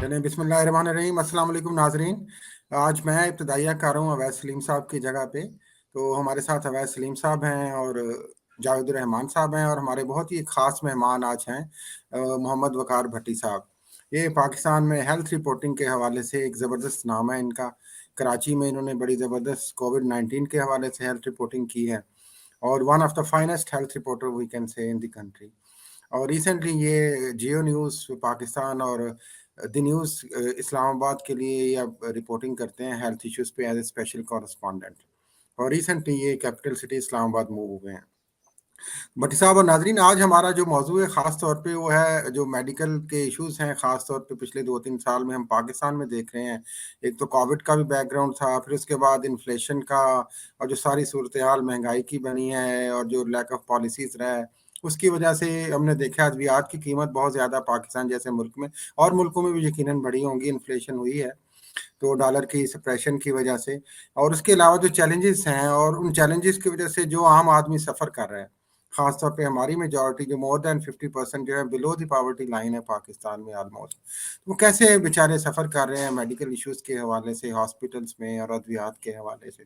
चलें, बिस्मिल्लाहिर्रहमानिर्रहीम। अस्सलाम वालेकुम नाजरीन। आज मैं इब्तदाइया कर रहा हूँ अवैस सलीम साहब की जगह पे। तो हमारे साथ अवैस सलीम साहब हैं और जावेद रहमान साहब हैं, और हमारे बहुत ही ख़ास मेहमान आज हैं मोहम्मद वकार भट्टी साहब। ये पाकिस्तान में हेल्थ रिपोर्टिंग के हवाले से एक ज़बरदस्त नाम है इनका। कराची में इन्होंने बड़ी ज़बरदस्त कोविड-19 के हवाले से हेल्थ रिपोर्टिंग की है, और one of the finest health reporter we can say in the country. और रिसेंटली ये जियो न्यूज़ पाकिस्तान और द न्यूज़ इस्लामाबाद के लिए ये अब रिपोर्टिंग करते हैं हेल्थ इश्यूज़ पे एज ए स्पेशल कॉरेस्पॉन्डेंट। और रिसेंटली ये कैपिटल सिटी इस्लामाबाद मूव हुए हैं। भट्टी साहब और नाजरीन, आज हमारा जो मौजू है ख़ास तौर पे वो है जो मेडिकल के इश्यूज़ हैं, ख़ास तौर पे पिछले 2-3 साल में हम पाकिस्तान में देख रहे हैं। एक तो कोविड का भी बैकग्राउंड था, फिर उसके बाद इन्फ्लेशन का, और जो सारी सूरत हाल महंगाई की बनी है, और जो लैक ऑफ पॉलिसीज़ रहा है, उसकी वजह से हमने देखा अद्वियात की कीमत बहुत ज़्यादा पाकिस्तान जैसे मुल्क में और मुल्कों में भी यकीनन बढ़ी होंगी, इन्फ्लेशन हुई है तो डॉलर की सप्रेशन की वजह से। और उसके अलावा जो चैलेंजेस हैं, और उन चैलेंजेस की वजह से जो आम आदमी सफ़र कर रहा है, खास तौर पे हमारी मेजॉरिटी जो मोर देन 50% जो है बिलो द पॉवर्टी लाइन है पाकिस्तान में ऑलमोस्ट, वो कैसे बेचारे सफ़र कर रहे हैं मेडिकल इश्यूज़ के हवाले से हॉस्पिटल्स में और अद्वियात के हवाले से।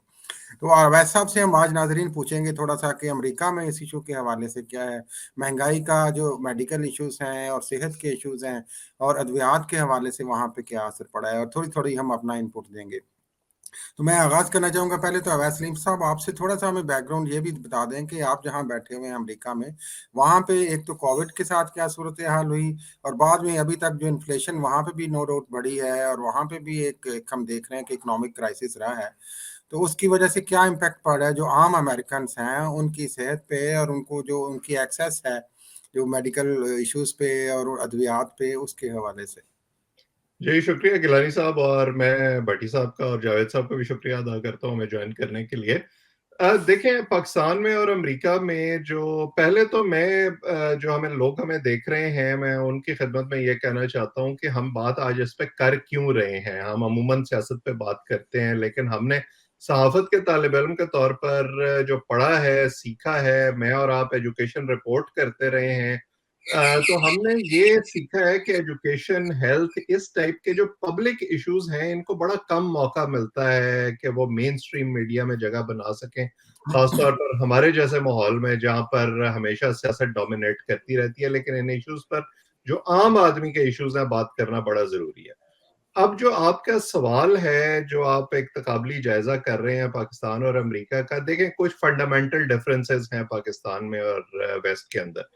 तो अवैध साहब से हम आज नाजरीन पूछेंगे थोड़ा सा कि अमेरिका में इस इशू के हवाले से क्या है, महंगाई का जो मेडिकल इश्यूज़ हैं और सेहत के इश्यूज़ हैं, और अद्वियात के हवाले से वहाँ पे क्या असर पड़ा है, और थोड़ी थोड़ी हम अपना इनपुट देंगे। तो मैं आगाज़ करना चाहूँगा पहले तो अवैस सलीम साहब आपसे थोड़ा सा हमें बैकग्राउंड ये भी बता दें कि आप जहाँ बैठे हुए हैं अमेरिका में, वहाँ पे एक तो कोविड के साथ क्या सूरत हाल हुई, और बाद में अभी तक जो इन्फ्लेशन वहाँ पे भी नो डाउट बढ़ी है, और वहाँ पे भी एक हम देख रहे हैं कि इकोनॉमिक क्राइसिस रहा है। तो उसकी वजह से क्या इम्पैक्ट पड़ रहा है जो आम अमेरिकन हैं उनकी सेहत पे, और उनको जो उनकी एक्सेस है जो मेडिकल इश्यूज पे और अद्वियात पे, उसके हवाले से। जी, शुक्रिया गिलानी साहब। और मैं भट्टी साहब का और जावेद साहब का भी शुक्रिया अदा करता हूँ हमें ज्वाइन करने के लिए। देखें, पाकिस्तान में और अमेरिका में जो पहले तो मैं जो हमें देख रहे हैं, मैं उनकी खिदमत में ये कहना चाहता हूँ कि हम बात आज इस पे कर क्यों रहे हैं। हम अमूमन सियासत पे बात करते हैं, लेकिन हमने सहाफत के तालिब इल्म के तौर पर जो पढ़ा है, सीखा है, मैं और आप एजुकेशन रिपोर्ट करते रहे हैं। तो हमने ये सीखा है कि एजुकेशन, हेल्थ, इस टाइप के जो पब्लिक इश्यूज हैं, इनको बड़ा कम मौका मिलता है कि वो मेन स्ट्रीम मीडिया में जगह बना सकें। खासतौर पर हमारे जैसे माहौल में जहाँ पर हमेशा सियासत डोमिनेट करती रहती है, लेकिन इन इश्यूज पर जो आम आदमी के इश्यूज हैं, बात करना बड़ा जरूरी है। अब जो आपका सवाल है, जो आप एक तकाबली जायजा कर रहे हैं पाकिस्तान और अमेरिका का, देखें कुछ फंडामेंटल डिफरेंसेस हैं पाकिस्तान में और वेस्ट के अंदर।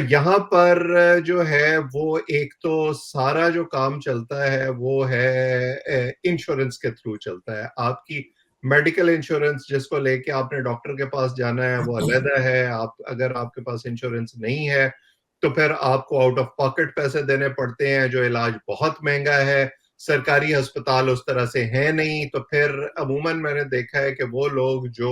यहाँ पर जो है वो एक तो सारा जो काम चलता है वो है इंश्योरेंस के थ्रू चलता है। आपकी मेडिकल इंश्योरेंस जिसको लेके आपने डॉक्टर के पास जाना है वो अलहदा है। आप अगर आपके पास इंश्योरेंस नहीं है तो फिर आपको आउट ऑफ पॉकेट पैसे देने पड़ते हैं, जो इलाज बहुत महंगा है। सरकारी अस्पताल उस तरह से है नहीं, तो फिर अमूमन मैंने देखा है कि वो लोग जो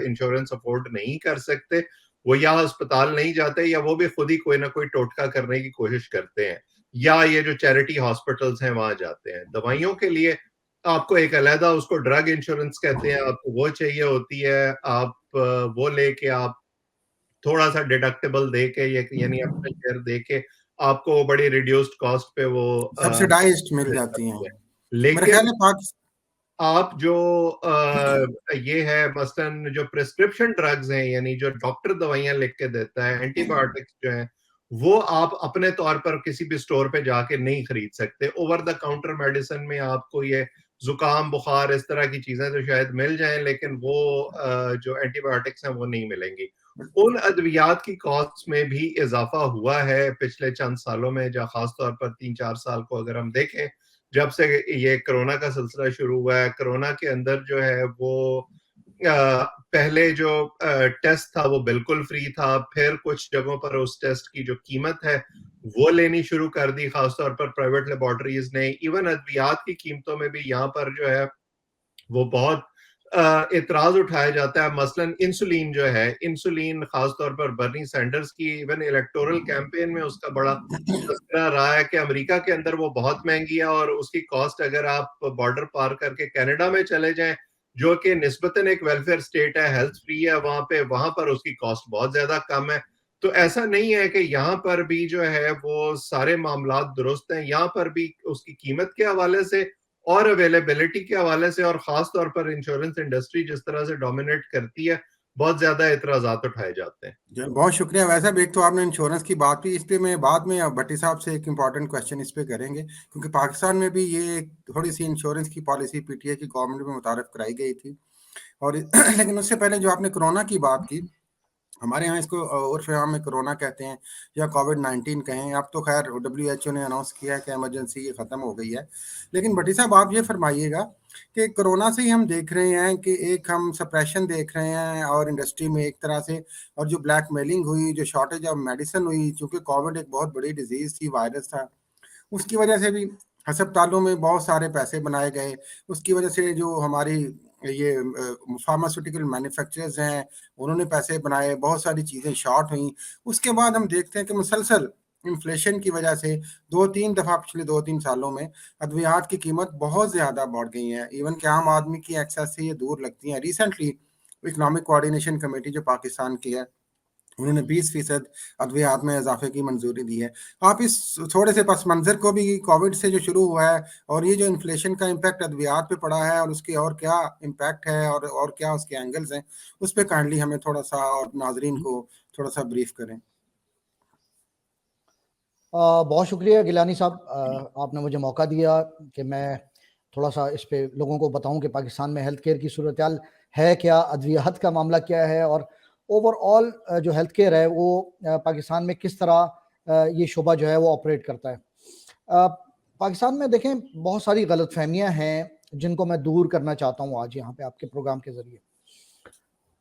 इंश्योरेंस अफोर्ड नहीं कर सकते, वो या अस्पताल नहीं जाते, या वो भी खुद ही कोई ना कोई टोटका करने की कोशिश करते हैं, या ये जो चैरिटी हॉस्पिटल्स हैं वहां जाते हैं। दवाइयों के लिए आपको एक अलहदा, उसको ड्रग इंश्योरेंस कहते हैं, आपको वो चाहिए होती है। आप वो लेके आप थोड़ा सा डिडक्टेबल दे के, यानी अपना शेयर दे के, आपको बड़ी रिड्यूस्ड कॉस्ट पे वो सब्सिडाइज्ड मिल मिल जाती हैं। जाती है। मेरा लेकिन ख्याल है पाकिस्तान। आप जो ये है मसलन जो प्रिस्क्रिप्शन ड्रग्स हैं, यानी जो डॉक्टर दवाइयां लिख के देता है, एंटीबायोटिक्स जो हैं, वो आप अपने तौर पर किसी भी स्टोर पे जाके नहीं खरीद सकते। ओवर द काउंटर मेडिसिन में आपको ये जुकाम, बुखार, इस तरह की चीजें तो शायद मिल जाएं, लेकिन वो जो एंटीबायोटिक्स हैं वो नहीं मिलेंगी। उन अद्वियात की कॉस्ट में भी इजाफा हुआ है पिछले चंद सालों में, जहाँ खास तौर पर 3-4 साल को अगर हम देखें, जब से ये कोरोना का सिलसिला शुरू हुआ है। कोरोना के अंदर जो है वो पहले जो टेस्ट था वो बिल्कुल फ्री था, फिर कुछ जगहों पर उस टेस्ट की जो कीमत है वो लेनी शुरू कर दी, खासतौर पर प्राइवेट लेबोरेटरीज ने। इवन अद्वियात की कीमतों में भी यहाँ पर जो है वो बहुत इतराज उठाया जाता है। मसलन इंसुलिन जो है, इंसुलिन खासतौर पर बर्नी सैंडर्स की इवन इलेक्टोरल कैंपेन में उसका बड़ा तस्करा रहा है कि अमेरिका के अंदर वो बहुत महंगी है, और उसकी कॉस्ट अगर आप बॉर्डर पार करके कनाडा में चले जाएं, जो कि निस्बतन एक वेलफेयर स्टेट है, हेल्थ फ्री है वहां पे, वहां पर उसकी कॉस्ट बहुत ज्यादा कम है। तो ऐसा नहीं है कि यहाँ पर भी जो है वो सारे मामला दुरुस्त हैं, यहाँ पर भी उसकी कीमत के हवाले से और अवेलेबिलिटी के हवाले से, और खास तौर पर इंश्योरेंस इंडस्ट्री जिस तरह से डोमिनेट करती है, बहुत ज्यादा एतराजात उठाए जाते हैं। बहुत शुक्रिया। वैसे भी एक तो आपने इंश्योरेंस की बात की, इस पे मैं बाद में भट्टी साहब से एक इम्पॉर्टेंट क्वेश्चन इस पे करेंगे, क्योंकि पाकिस्तान में भी ये थोड़ी सी इंश्योरेंस की पॉलिसी पीटीआई की गवर्नमेंट में मुतारफ कराई गई थी। और लेकिन उससे पहले जो आपने कोरोना की बात की, हमारे यहाँ इसको उर्फ आम में कोरोना कहते हैं या कोविड-19 कहें। अब तो खैर डब्ल्यूएचओ ने अनाउंस किया है कि इमरजेंसी ये ख़त्म हो गई है। लेकिन भट्टी साहब आप ये फरमाइएगा कि कोरोना से ही हम देख रहे हैं कि एक हम सप्रेशन देख रहे हैं और इंडस्ट्री में एक तरह से, और जो ब्लैकमेलिंग हुई, जो शॉर्टेज ऑफ मेडिसिन हुई, चूँकि कोविड एक बहुत बड़ी डिज़ीज़ थी, वायरस था, उसकी वजह से भी अस्पतालों में बहुत सारे पैसे बनाए गए। उसकी वजह से जो हमारी ये फार्मास्यूटिकल मैन्युफैक्चरर्स हैं, उन्होंने पैसे बनाए, बहुत सारी चीज़ें शॉर्ट हुई। उसके बाद हम देखते हैं कि मुसलसल इन्फ्लेशन की वजह से 2-3 दफ़ा पिछले 2-3 सालों में अद्वियात की कीमत बहुत ज़्यादा बढ़ गई है। इवन कि आम आदमी की एक्सेस से ये दूर लगती हैं। रिसेंटली इकोनॉमिक कोऑर्डिनेशन कमेटी जो पाकिस्तान की है, उन्होंने 20% अद्वियात में इजाफे की मंजूरी दी है। आप इस थोड़े से पस मंज़र को भी, कोविड से जो शुरू हुआ है और ये जो इन्फ्लेशन का इम्पैक्ट अद्वियात पे पड़ा है और उसके और क्या इम्पैक्ट है और क्या उसके एंगल्स हैं, उस पे काइंडली हमें थोड़ा-सा और नाज़रीन को थोड़ा-सा ब्रीफ करें। बहुत शुक्रिया गिलानी साहब, आपने मुझे मौका दिया कि मैं थोड़ा सा इस पे लोगों को बताऊं कि पाकिस्तान में हेल्थ केयर की सूरत हाल है क्या, अद्वियात का मामला क्या है, और ओवरऑल जो हेल्थ केयर है वो पाकिस्तान में किस तरह ये शोबा जो है वो ऑपरेट करता है। पाकिस्तान में देखें बहुत सारी गलतफहमियां हैं जिनको मैं दूर करना चाहता हूँ आज यहाँ पे आपके प्रोग्राम के जरिए।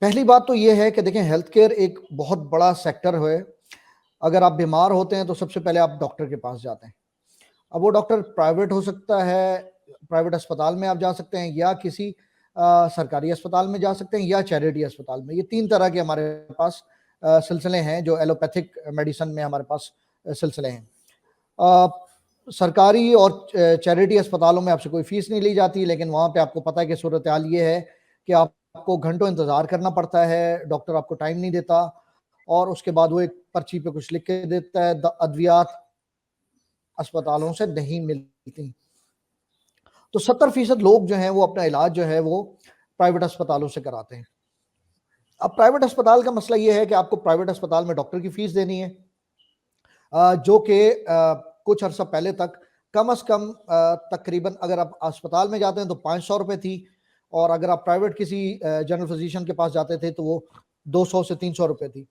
पहली बात तो ये है कि देखें हेल्थ केयर एक बहुत बड़ा सेक्टर है। अगर आप बीमार होते हैं तो सबसे पहले आप डॉक्टर के पास जाते हैं। अब वो डॉक्टर प्राइवेट हो सकता है, प्राइवेट अस्पताल में आप जा सकते हैं, या किसी सरकारी अस्पताल में जा सकते हैं, या चैरिटी अस्पताल में। ये 3 तरह के हमारे पास सिलसिले हैं जो एलोपैथिक मेडिसिन में हमारे पास सिलसिले हैं। सरकारी और चैरिटी अस्पतालों में आपसे कोई फीस नहीं ली जाती, लेकिन वहाँ पे आपको पता है कि सूरत हाल ये है कि आपको घंटों इंतज़ार करना पड़ता है, डॉक्टर आपको टाइम नहीं देता, और उसके बाद वो एक पर्ची पे कुछ लिख के देता है। अद्वियात अस्पतालों से नहीं मिलती। तो 70% लोग जो हैं वो अपना इलाज जो है वो प्राइवेट अस्पतालों से कराते हैं। अब प्राइवेट अस्पताल का मसला ये है कि आपको प्राइवेट अस्पताल में डॉक्टर की फीस देनी है, जो कि कुछ अर्सा पहले तक कम अज कम तकरीबन अगर आप अस्पताल में जाते हैं तो 500 रुपये थी, और अगर आप प्राइवेट किसी जनरल फिजिशियन के पास जाते थे तो वो 200 से 300 रुपये थी।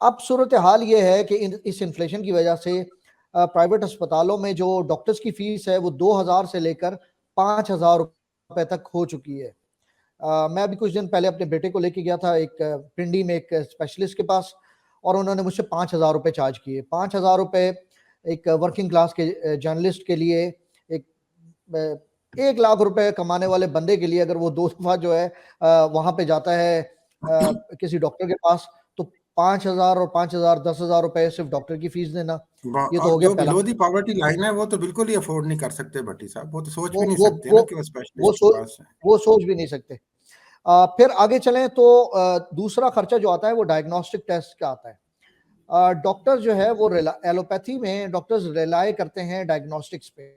अब सूरत हाल ये है कि इस इन्फ्लेशन की वजह से प्राइवेट अस्पतालों में जो डॉक्टर्स की फीस है वो 2000 से लेकर 5000 रुपये तक हो चुकी है। मैं अभी कुछ दिन पहले अपने बेटे को लेके गया था एक पिंडी में एक स्पेशलिस्ट के पास, और उन्होंने मुझसे 5000 रुपये चार्ज किए। 5000 रुपये एक वर्किंग क्लास के जर्नलिस्ट के लिए, एक 1 लाख रुपए कमाने वाले बंदे के लिए, अगर वो 2 दफा जो है वहां पे जाता है किसी डॉक्टर के पास, तो 5000 और 5000 10,000 रुपए सिर्फ डॉक्टर की फीस देना, ये तो और हो गया जो पहला। बिलो दी पॉवर्टी लाइन है वो तो बिल्कुल ही अफोर्ड नहीं कर सकते भट्टी साहब। वो तो सोच वो भी नहीं वो सकते वो ना कि वो वो स्पेशलिस्ट के सोच पास है। वो सोच भी नहीं सकते। फिर आगे चलें तो दूसरा खर्चा जो आता है वो डायग्नोस्टिक टेस्ट का आता है। डॉक्टर जो है वो एलोपैथी में डॉक्टर्स रिलाय करते हैं डायग्नोस्टिक्स पे,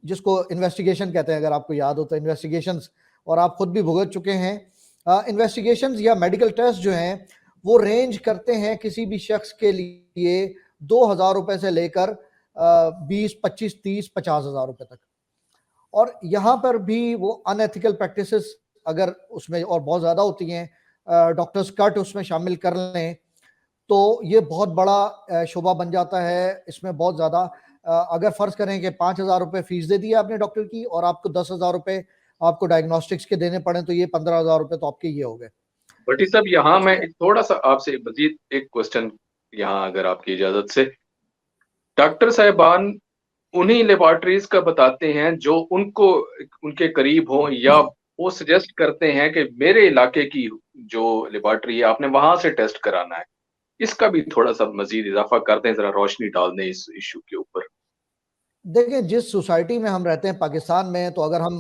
जिसको इन्वेस्टिगेशन कहते हैं, अगर आपको याद हो तो इन्वेस्टिगेशंस, और आप खुद भी भुगत चुके हैं। इन्वेस्टिगेशंस या मेडिकल टेस्ट जो हैं वो रेंज करते हैं किसी भी शख्स के लिए 2000 रुपए से लेकर 20, 25, 30, 50,000 रुपए तक। और यहाँ पर भी वो अनएथिकल प्रैक्टिसेस अगर उसमें और बहुत ज़्यादा होती हैं, डॉक्टर्स कट उसमें शामिल कर लें, तो ये बहुत बड़ा शोबा बन जाता है। इसमें बहुत ज़्यादा अगर फ़र्ज़ करें कि 5,000 रुपये फ़ीस दे दिया आपने डॉक्टर की, और आपको 10,000 रुपये आपको डायग्नोस्टिक्स के देने पड़े, तो ये 15,000 रुपये तो आपके ये हो गए। भट्टी साहब, यहाँ मैं थोड़ा सा आपसे मजीद एक क्वेश्चन, यहाँ अगर आपकी इजाजत से, डॉक्टर साहिबान उन्हीं लेबॉर्टरीज का बताते हैं जो उनको उनके करीब हो, या वो सजेस्ट करते हैं कि मेरे इलाके की जो लेबॉर्टरी है आपने वहां से टेस्ट कराना है। इसका भी थोड़ा सा मजीद इजाफा करते हैं, जरा रोशनी डाल दें इस इशू के ऊपर। देखिए जिस सोसाइटी में हम रहते हैं पाकिस्तान में, तो अगर हम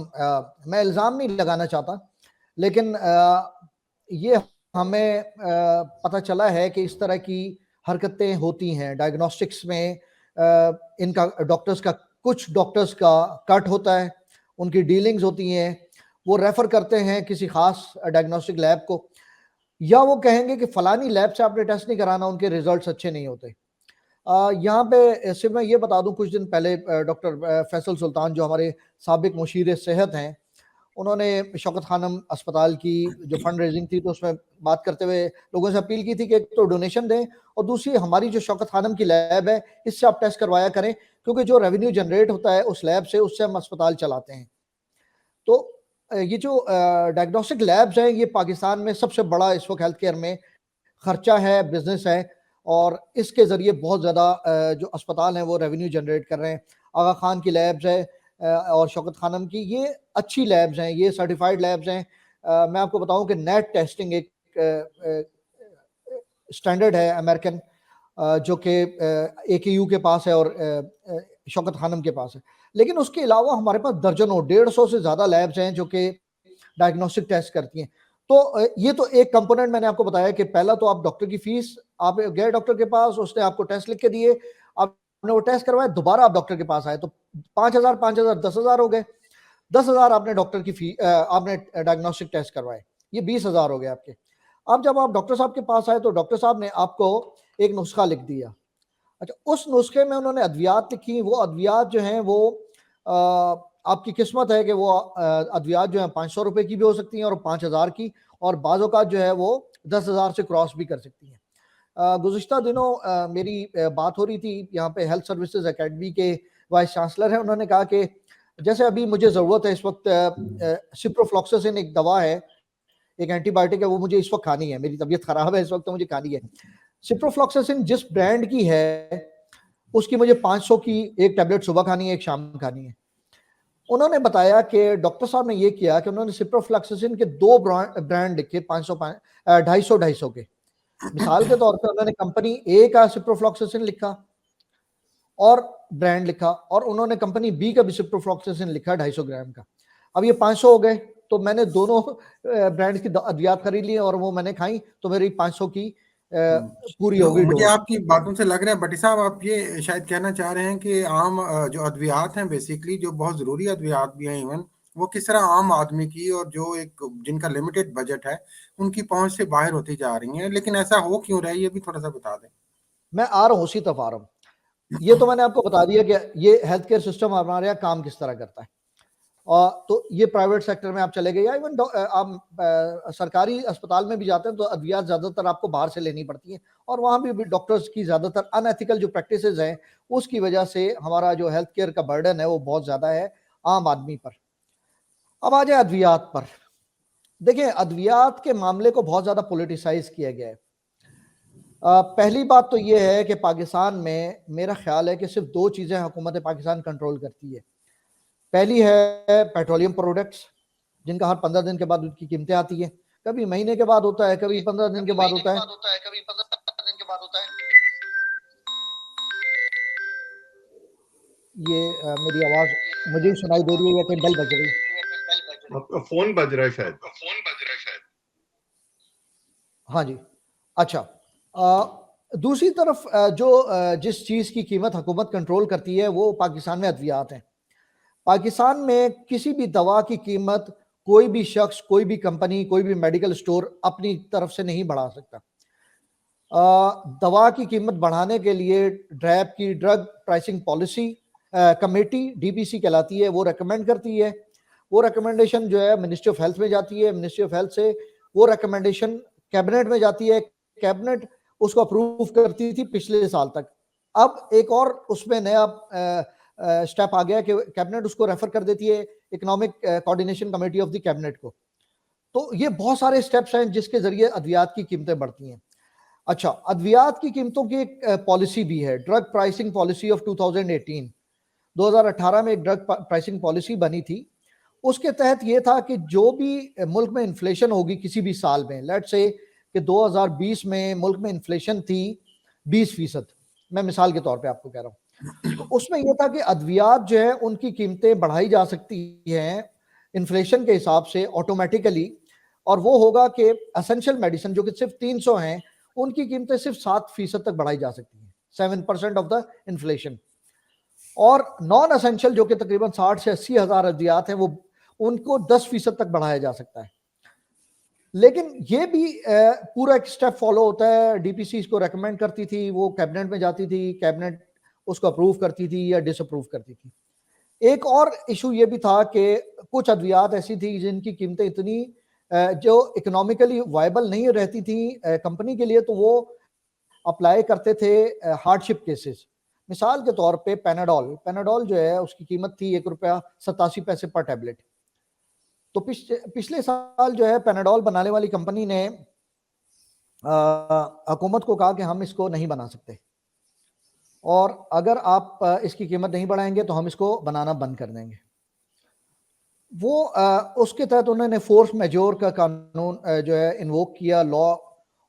मैं इल्ज़ाम नहीं लगाना चाहता, लेकिन ये हमें पता चला है कि इस तरह की हरकतें होती हैं डायग्नोस्टिक्स में। इनका डॉक्टर्स का, कुछ डॉक्टर्स का कट होता है, उनकी डीलिंग्स होती हैं, वो रेफर करते हैं किसी खास डायग्नोस्टिक लैब को, या वो कहेंगे कि फलानी लैब से आपने टेस्ट नहीं कराना, उनके रिजल्ट्स अच्छे नहीं होते। यहाँ पे सिर्फ मैं ये बता दूं, कुछ दिन पहले डॉक्टर फैसल सुल्तान जो हमारे साबिक मुशीर सेहत हैं, उन्होंने शौकत खानम अस्पताल की जो फंड रेजिंग थी तो उसमें बात करते हुए लोगों से अपील की थी कि एक तो डोनेशन दें और दूसरी हमारी जो शौकत खानम की लैब है इससे आप टेस्ट करवाया करें, क्योंकि जो रेवेन्यू जनरेट होता है उस लैब से, उससे हम अस्पताल चलाते हैं। तो ये जो डायग्नोस्टिक लैब्स हैं ये पाकिस्तान में सबसे बड़ा इस वक्त हेल्थ केयर में खर्चा है, बिजनेस है, और इसके ज़रिए बहुत ज़्यादा जो अस्पताल हैं वो रेवेन्यू जनरेट कर रहे हैं। आगा खान की लैब्स है और शौकत खानम की, ये अच्छी लैब्स हैं, ये सर्टिफाइड लैब्स हैं। मैं आपको बताऊं कि नेट टेस्टिंग एक स्टैंडर्ड है अमेरिकन, जो कि AKU के पास है और शौकत खानम के पास है। लेकिन उसके अलावा हमारे पास दर्जनों, 150 से ज़्यादा लैब्स हैं जो कि डायग्नोस्टिक टेस्ट करती हैं। तो ये तो एक कंपोनेंट मैंने आपको बताया कि पहला तो आप डॉक्टर की फीस, आप गए डॉक्टर के पास, उसने आपको टेस्ट लिख के दिए, आपने वो टेस्ट करवाया, दोबारा आप डॉक्टर के पास आए तो 5,000 10,000 हो गए। 10,000 आपने डॉक्टर की फी, आपने डायग्नोस्टिक टेस्ट करवाए, ये 20,000 हो गए आपके। अब जब आप डॉक्टर साहब के पास आए तो डॉक्टर साहब ने आपको एक नुस्खा लिख दिया। अच्छा, उस नुस्खे में उन्होंने अद्वियात लिखी, वो अद्वियात जो हैं वो आपकी किस्मत है कि वो अद्वियात जो है 500 रुपए की भी हो सकती हैं और 5,000 की, और बाज़ औक़ात जो है वो 10,000 से क्रॉस भी कर सकती हैं। गुज़िश्ता दिनों मेरी बात हो रही थी, यहाँ पे हेल्थ सर्विसेज एकेडमी के वाइस चांसलर हैं, उन्होंने कहा कि जैसे अभी मुझे ज़रूरत है इस वक्त, सिप्रोफ्लॉक्सासिन एक दवा है, एक एंटीबायोटिक है, वो मुझे इस वक्त खानी है, मेरी तबीयत ख़राब है इस वक्त तो मुझे खानी है। सिप्रोफ्लॉक्सासिन जिस ब्रांड की है उसकी मुझे 500 की एक टैबलेट सुबह खानी है, एक शाम खानी है। उन्होंने बताया कि डॉक्टर साहब ने ये किया कि उन्होंने सिप्रोफ्लॉक्सासिन के 2 ब्रांड लिखे, 250 के। मिसाल के तौर पे उन्होंने कंपनी ए का सिप्रोफ्लॉक्सासिन लिखा और ब्रांड लिखा, और उन्होंने कंपनी बी का भी सिप्रोफ्लॉक्सासिन लिखा 250 ग्राम का। अब ये 500 हो गए, तो मैंने दोनों ब्रांड की अद्वियात खरीद ली और वो मैंने खाई, तो मेरी 500 की पूरी हो गई। मुझे आपकी बातों से लग रहा है भट्टी साहब, आप ये शायद कहना चाह रहे हैं कि आम जो अद्वियात हैं, बेसिकली जो बहुत ज़रूरी अद्वियात भी हैं इवन, वो किस तरह आम आदमी की और जो एक जिनका लिमिटेड बजट है उनकी पहुंच से बाहर होती जा रही हैं। लेकिन ऐसा हो क्यों रहा है, ये भी थोड़ा सा बता दें। मैं आ रहा हूँ, उसी तरफ आ रहा हूँ। ये तो मैंने आपको बता दिया कि ये हेल्थ केयर सिस्टम हमारे यहाँ काम किस तरह करता है। तो ये प्राइवेट सेक्टर में आप चले गए या इवन आप सरकारी अस्पताल में भी जाते हैं तो अद्वियात ज़्यादातर आपको बाहर से लेनी पड़ती हैं, और वहाँ भी डॉक्टर्स की ज़्यादातर अनएथिकल जो प्रैक्टिसेस हैं उसकी वजह से हमारा जो हेल्थ केयर का बर्डन है वो बहुत ज़्यादा है आम आदमी पर। अब आ जाए अद्वियात पर। देखिए, अद्वियात के मामले को बहुत ज़्यादा पोलिटिसाइज किया गया है। पहली बात तो ये है कि पाकिस्तान में मेरा ख्याल है कि सिर्फ 2 चीज़ें हुकूमत पाकिस्तान कंट्रोल करती है। पहली है पेट्रोलियम प्रोडक्ट्स, जिनका हर 15 दिन के बाद उनकी कीमतें आती है, कभी महीने के बाद होता है, कभी 15 दिन के बाद होता है। ये मेरी आवाज मुझे ही सुनाई दे रही है या कहीं बेल बज रही है? आपका फोन बज रहा है शायद। हाँ जी, अच्छा। दूसरी तरफ जिस चीज़ की कीमत हुकूमत कंट्रोल करती है वो पाकिस्तान में अद्वियात हैं। पाकिस्तान में किसी भी दवा की कीमत कोई भी शख्स, कोई भी कंपनी, कोई भी मेडिकल स्टोर अपनी तरफ से नहीं बढ़ा सकता। दवा की कीमत बढ़ाने के लिए ड्रैप की drug pricing policy committee DPC कहलाती है, वो रेकमेंड करती है। वो रिकमेंडेशन जो है मिनिस्ट्री ऑफ हेल्थ में जाती है, मिनिस्ट्री ऑफ हेल्थ से वो रिकमेंडेशन कैबिनेट में जाती है, कैबिनेट उसको अप्रूव करती थी पिछले साल तक। अब एक और उसमें नया स्टेप आ गया कि कैबिनेट उसको रेफर कर देती है economic coordination committee of the cabinet को। तो ये बहुत सारे स्टेप्स हैं जिसके जरिए अद्वियात की कीमतें बढ़ती हैं। अच्छा, अद्वियात की कीमतों की एक पॉलिसी भी है, ड्रग प्राइसिंग पॉलिसी ऑफ 2018 में एक ड्रग प्राइसिंग पॉलिसी बनी थी। उसके तहत ये था कि जो भी मुल्क में इन्फ्लेशन होगी किसी भी साल में, लेट्स से कि 2020 में मुल्क में इन्फ्लेशन थी 20%, मैं मिसाल के तौर पे आपको कह रहा हूँ, तो उसमें यह था कि अद्वियात जो है उनकी कीमतें बढ़ाई जा सकती हैं इन्फ्लेशन के हिसाब से ऑटोमेटिकली, और वो होगा कि एसेंशियल मेडिसिन जो कि सिर्फ 300 हैं, उनकी कीमतें सिर्फ 7% तक बढ़ाई जा सकती हैं, 7% ऑफ द इन्फ्लेशन। और नॉन एसेंशियल जो कि तकरीबन 60 से 80 हजार अद्वियात हैं, वो उनको 10% तक बढ़ाया जा सकता है। लेकिन ये भी पूरा एक स्टेप फॉलो होता है। डीपीसी इसको रेकमेंड करती थी, वो कैबिनेट में जाती थी, कैबिनेट उसको अप्रूव करती थी या डिसअप्रूव करती थी। एक और इशू ये भी था कि कुछ अद्वियात ऐसी थी जिनकी कीमतें इतनी जो इकोनॉमिकली वायबल नहीं रहती थी कंपनी के लिए, तो वो अप्लाई करते थे हार्डशिप केसेस। मिसाल के तौर पे पेनाडोल जो है उसकी कीमत थी ₹1.87 पर टैबलेट। तो पिछले साल जो है पेनाडोल बनाने वाली कंपनी ने हुकूमत को कहा कि हम इसको नहीं बना सकते, और अगर आप इसकी कीमत नहीं बढ़ाएंगे तो हम इसको बनाना बंद कर देंगे। वो उसके तहत उन्होंने फोर्स मेजोर का कानून जो है इन्वोक किया, लॉ,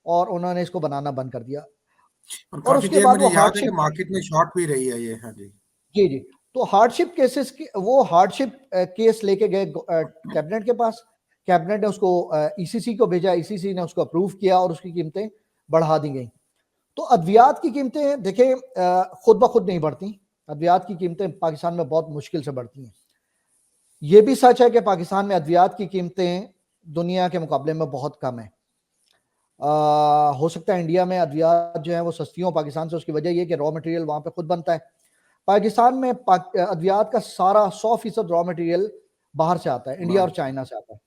और उन्होंने इसको बनाना बंद कर दिया। और और काफी उसके देर बाद मुझे वो याद है कि हार्डशिप, मार्केट में शॉर्ट भी रही है ये। हाँ जी जी, तो हार्डशिप केसेस की वो हार्डशिप केस लेके गए कैबिनेट के पास। कैबिनेट ने उसको ईसीसी को भेजा, ईसीसी ने उसको अप्रूव किया और उसकी कीमतें बढ़ा दी गई। तो अद्वियात की कीमतें देखें खुद ब खुद नहीं बढ़ती। अद्वियात की कीमतें पाकिस्तान में बहुत मुश्किल से बढ़ती हैं। ये भी सच है कि पाकिस्तान में अद्वियात की कीमतें दुनिया के मुकाबले में बहुत कम है। हो सकता है इंडिया में अद्वियात जो है वो सस्ती हो पाकिस्तान से, उसकी वजह यह कि रॉ मटेरियल वहां पे खुद बनता है। पाकिस्तान में अद्वियात का सारा 100% रॉ मटेरियल बाहर से आता है, इंडिया और चाइना से आता है।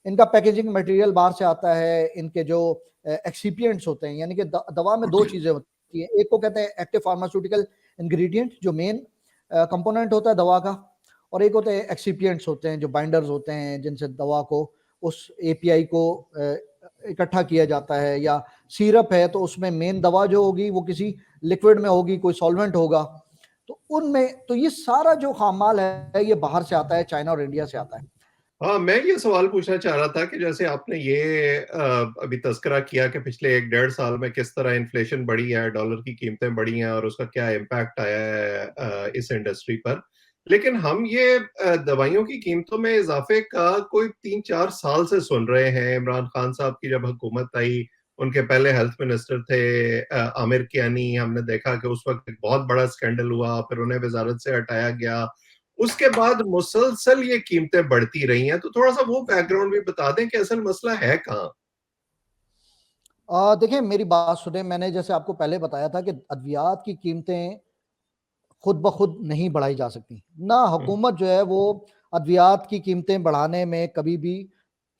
इनका पैकेजिंग मटेरियल बाहर से आता है। इनके जो एक्सिपिएंट्स होते हैं, यानी कि दवा में 2 चीजें होती हैं, एक को कहते हैं एक्टिव फार्मास्यूटिकल इंग्रेडिएंट जो मेन कंपोनेंट होता है दवा का, और एक होते हैं एक्सिपिएंट्स होते हैं जो बाइंडर्स होते हैं जिनसे दवा को, उस एपीआई को इकट्ठा किया जाता है। या सिरप है तो उसमें मेन दवा जो होगी वो किसी लिक्विड में होगी, कोई सॉल्वेंट होगा, तो उनमें तो ये सारा जो खामाल है ये बाहर से आता है, चाइना और इंडिया से आता है। हाँ, मैं ये सवाल पूछना चाह रहा था कि जैसे आपने ये अभी तस्करा किया कि पिछले 1-1.5 साल में किस तरह इन्फ्लेशन बढ़ी है, डॉलर की कीमतें बढ़ी हैं और उसका क्या इम्पैक्ट आया है इस इंडस्ट्री पर। लेकिन हम ये दवाइयों की कीमतों में इजाफे का कोई 3-4 साल से सुन रहे हैं। इमरान खान साहब की जब हुकूमत आई, उनके पहले हेल्थ मिनिस्टर थे आमिर कियानी, हमने देखा कि उस वक्त एक बहुत बड़ा स्कैंडल हुआ, फिर उन्हें वजारत से हटाया गया। उसके बाद मुसलसल ये कीमतें बढ़ती रही हैं। तो थोड़ा सा वो बैकग्राउंड भी बता दें कि असल मसला है कहाँ? देखिए मेरी बात सुने, मैंने जैसे आपको पहले बताया था कि अद्वियात की कीमतें खुद ब खुद नहीं बढ़ाई जा सकती ना। हुकूमत जो है वो अद्वियात की कीमतें बढ़ाने में कभी भी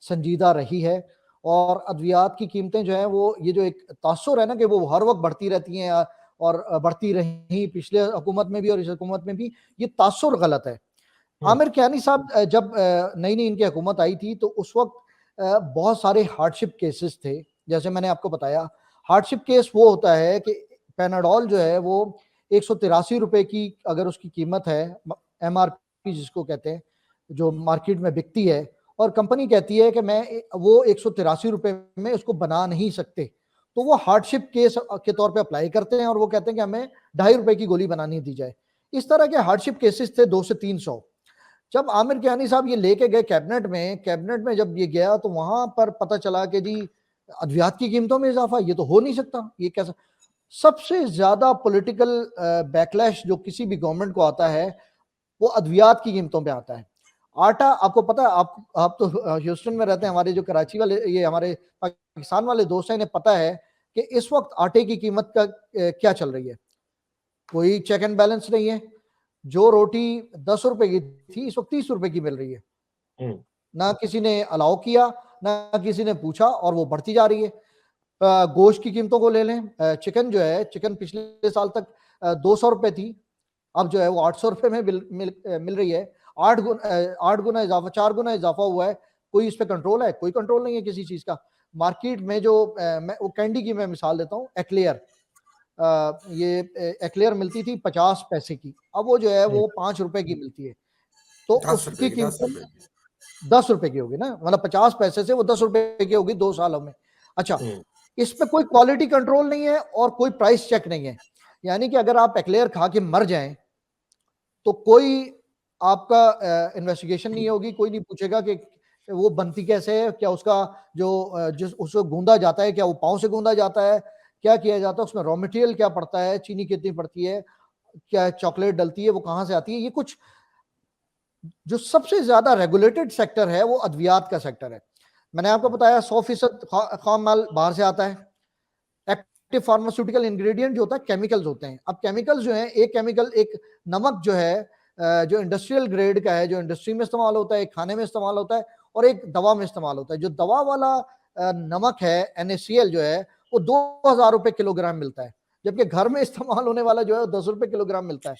संजीदा रही है, और अद्वियात की कीमतें जो है वो, ये जो एक तासुर है ना कि वो हर वक्त बढ़ती रहती हैं और बढ़ती रही पिछले हुकूमत में भी और इस हुकूमत में भी, ये तासुर गलत है। आमिर कियानी साहब जब नई नई इनकी हुकूमत आई थी तो उस वक्त बहुत सारे हार्डशिप केसेस थे। जैसे मैंने आपको बताया, हार्डशिप केस वो होता है कि पेनाडोल जो है वो 183 रुपए की अगर उसकी कीमत है, एमआरपी जिसको कहते हैं, जो मार्केट में बिकती है, और कंपनी कहती है कि मैं वो 183 रुपए में उसको बना नहीं सकते, तो वो हार्डशिप केस के तौर पे अप्लाई करते हैं और वो कहते हैं कि हमें 2.5 रुपए की गोली बनानी दी जाए। इस तरह के हार्डशिप केसेस थे 200 से 300। जब आमिर कियानी साहब ये लेके गए कैबिनेट में जब ये गया तो वहां पर पता चला कि जी अद्वियात की कीमतों में इजाफा, ये तो हो नहीं सकता, ये कैसा। सबसे ज्यादा पॉलिटिकल बैकलैश जो किसी भी गवर्नमेंट को आता है वो अद्वियात की कीमतों पे आता है। आटा, आपको पता है, आप तो ह्यूस्टन में रहते हैं, हमारे जो कराची वाले, ये हमारे पाकिस्तान वाले दोस्त हैं, इन्हें पता है कि इस वक्त आटे की कीमत का क्या चल रही है। कोई चेक एंड बैलेंस नहीं है। जो रोटी 10 रुपए की थी इस वक्त 30 रुपए की मिल रही है। ना किसी ने अलाउ किया, ना किसी ने पूछा, और वो बढ़ती जा रही है। गोश्त की कीमतों को ले लें, चिकन जो है, चिकन पिछले साल तक 200 रुपए थी, अब जो है वो 800 रुपए में मिल रही है। 8 गुना इजाफा, 4 गुना इजाफा हुआ है। कोई इस पे कंट्रोल है? कोई कंट्रोल नहीं है किसी चीज का। मार्केट में जो मैं वो कैंडी की मैं मिसाल देता हूँ, एक्लेयर, ये एक्लेयर मिलती थी 50 पैसे की, अब वो जो है वो 5 रुपए की मिलती है। तो 10 उसकी रुपए की, 10 कीमत रुपए की। 10 रुपए की होगी ना, मतलब 50 पैसे से वो 10 रुपए की होगी 2 सालों में। अच्छा, इस पे कोई क्वालिटी कंट्रोल नहीं है और कोई प्राइस चेक नहीं है। यानी कि अगर आप एक्लेयर खा के मर जाएं तो कोई आपका इन्वेस्टिगेशन नहीं होगी, कोई नहीं पूछेगा कि वो बनती कैसे है, क्या उसका जो उसको गूंदा जाता है, क्या वो पाँव से गूंदा जाता है, क्या किया जाता है, उसमें रॉ मटेरियल क्या पड़ता है, चीनी कितनी पड़ती है, क्या चॉकलेट डलती है, वो कहाँ से आती है, ये कुछ जो सबसे ज्यादा रेगुलेटेड सेक्टर है वो अद्वियात का सेक्टर है। मैंने आपको बताया 100% खाम माल बाहर से आता है। एक्टिव फार्मास्यूटिकल इंग्रेडिएंट जो होता है केमिकल्स होते हैं। अब केमिकल्स जो है, एक केमिकल, एक नमक जो है जो इंडस्ट्रियल ग्रेड का है, जो इंडस्ट्री में इस्तेमाल होता है, एक खाने में इस्तेमाल होता है, और एक दवा में इस्तेमाल होता है। जो दवा वाला नमक है NaCl जो है वो 2000 रुपए किलोग्राम मिलता है, जबकि घर में इस्तेमाल होने वाला जो है 10 रुपए किलोग्राम मिलता है।